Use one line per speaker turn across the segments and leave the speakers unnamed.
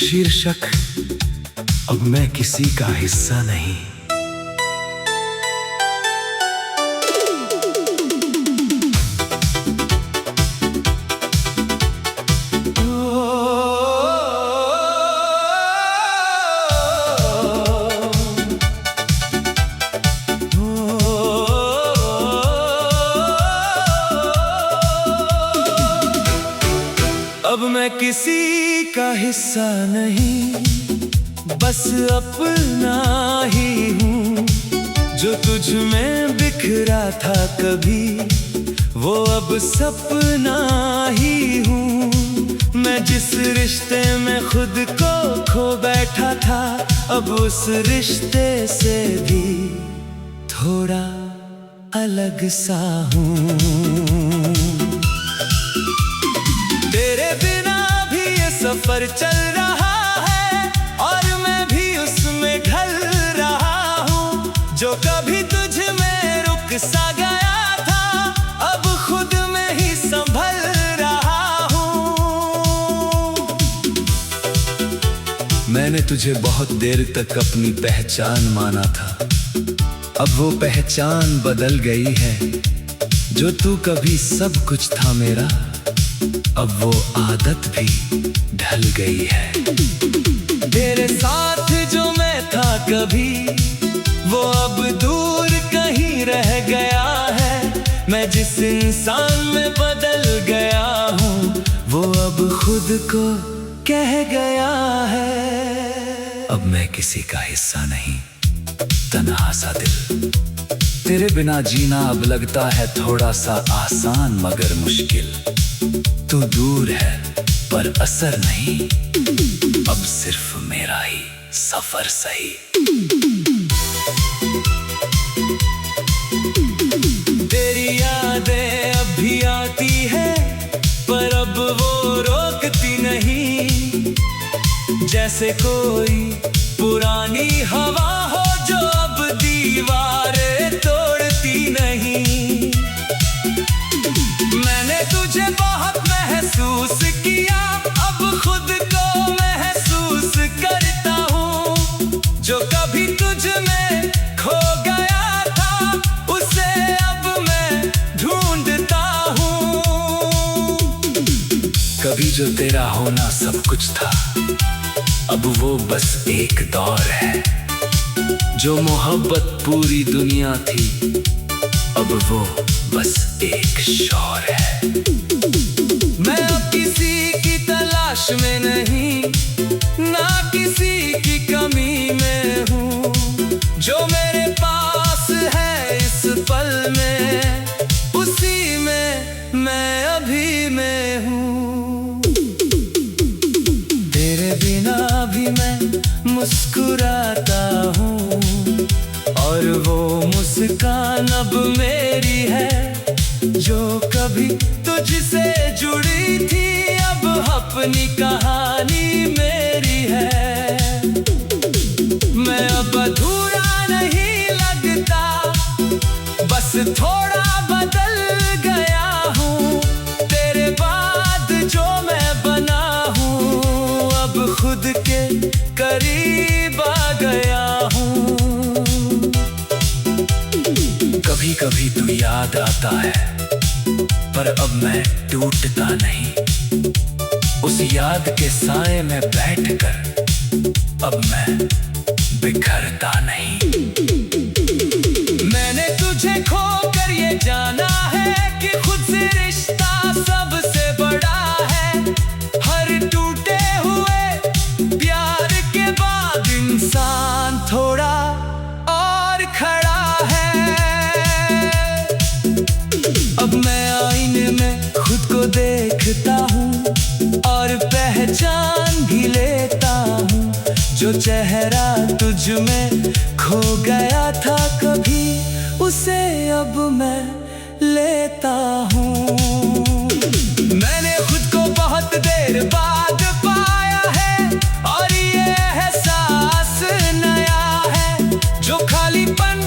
शीर्षक अब मैं किसी का हिस्सा नहीं। अब मैं किसी का हिस्सा नहीं, बस अपना ही हूँ। जो तुझ में बिखरा था कभी, वो अब सपना ही हूँ। मैं जिस रिश्ते में खुद को खो बैठा था, अब उस रिश्ते से भी थोड़ा अलग सा हूँ। तेरे बिना भी ये सफर चल रहा है और मैं भी उसमें ढल रहा हूँ। जो कभी तुझ में रुक सा गया था, अब खुद में ही संभल रहा हूँ। मैंने तुझे बहुत देर तक अपनी पहचान माना था, अब वो पहचान बदल गई है। जो तू कभी सब कुछ था मेरा, अब वो आदत भी ढल गई है। तेरे साथ जो मैं था कभी, वो अब दूर कहीं रह गया है। मैं जिस इंसान में बदल गया हूँ, वो अब खुद को कह गया है। अब मैं किसी का हिस्सा नहीं, तन्हा सा दिल। तेरे बिना जीना अब लगता है थोड़ा सा आसान मगर मुश्किल। तू दूर है पर असर नहीं, अब सिर्फ मेरा ही सफर सही। तेरी यादें अब भी आती है, पर अब वो रोकती नहीं। जैसे कोई पुरानी हवा हो जो अब दीवारें तोड़ती नहीं। मैंने तुझे बहुत महसूस किया, अब खुद को महसूस करता हूँ। जो कभी तुझ में खो गया था, उसे अब मैं ढूंढता हूँ। कभी जो तेरा होना सब कुछ था, अब वो बस एक दौर है। जो मोहब्बत पूरी दुनिया थी, अब वो बस एक शौर है। मैं अब किसी की तलाश में नहीं, ना किसी की कमी में हूँ। जो मेरे पास है इस पल में, उसी में मैं अभी में हूँ। तेरे बिना भी मैं मुस्कुराता हूँ, और वो मुस्कान अब मेरी है। जो कभी तुझसे जुड़ी थी, अब अपनी कहानी मेरी है। मैं अब अधूरा नहीं लगता, बस थोड़ा बदल गया हूँ। तेरे बाद जो मैं बना हूँ, अब खुद के करीब आ गया हूँ। कभी कभी तू याद आता है, पर अब मैं टूटता नहीं। उस याद के साए में बैठकर अब मैं बिखरता नहीं। मैंने तुझे खोकर ये जाना है कि खुद से रिश्ता सबसे बड़ा है। हर टूटे हुए प्यार के बाद इंसान थोड़ा और खड़ा है। अब मैं आईने में खुद को देखता हूँ और पहचान भी लेता हूँ। जो चेहरा तुझ में खो गया था कभी, उसे अब मैं लेता हूँ। मैंने खुद को बहुत देर बाद पाया है, और ये एहसास नया है। जो खालीपन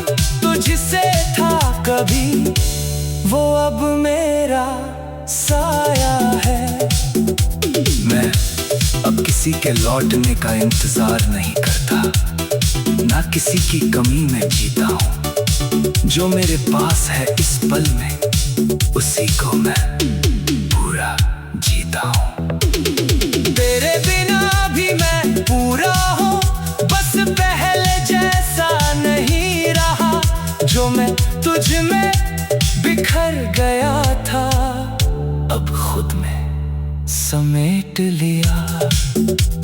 तुझसे था कभी, वो अब मेरा साया है। मैं अब किसी के लौटने का इंतजार नहीं करता, ना किसी की कमी में जीता हूँ। जो मेरे पास है इस पल में, उसी को मैं पूरा जीता हूँ। तेरे बिना भी मैं पूरा हूँ, बस पहले जैसा नहीं रहा। जो मैं तुझ में बिखर गया था, अब खुद में समेट लिया।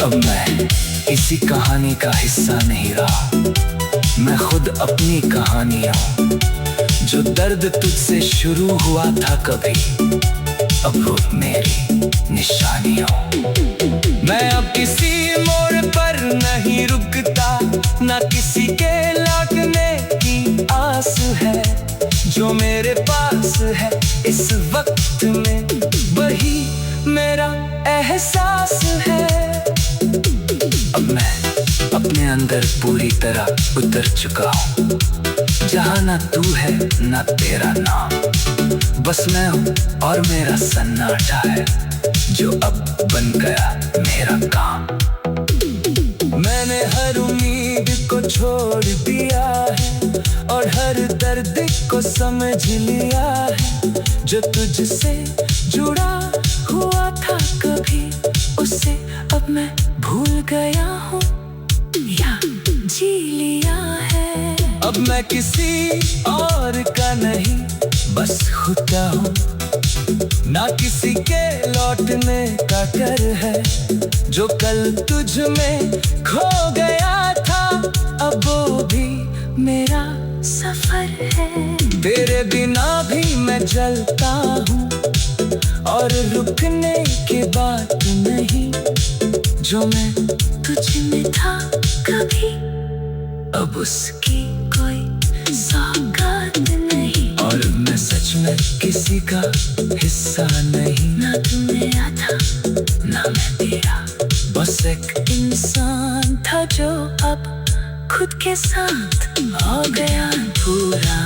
अब मैं इसी कहानी का हिस्सा नहीं रहा, मैं खुद अपनी कहानी हूँ। जो दर्द तुझसे शुरू हुआ था कभी, अब वो मेरी निशानी हो। मैं अब किसी मोड़ पर नहीं रुकता, ना किसी के लौटने की आस है। जो मेरे पास है इस वक्त में, वही मेरा एहसास है। अब मैं अपने अंदर पूरी तरह उतर चुका हूँ, जहाँ ना तू है ना तेरा नाम, बस मैं हूँ और मेरा सन्नाटा है, जो अब बन गया मेरा काम। मैंने हर उम्मीद को छोड़ दिया है और हर दर्द को समझ लिया है। जो तुझसे जुड़ा हुआ था कभी, उसे अब मैं भूल गया हूँ या जी लिया है। अब मैं किसी और का नहीं, बस खुद का हूँ। ना किसी के लौटने का डर है, जो कल तुझ में खो गया था, अब वो भी मेरा सफर है। तेरे बिना भी मैं जलता हूँ और रुकने की बात नहीं। जो मैं तुझ में था कभी, अब उसकी कोई सौगात नहीं। और मैं सच में किसी का हिस्सा नहीं, ना तू मेरा था ना मैं तेरा, बस एक इंसान था जो अब खुद के साथ हो गया पूरा।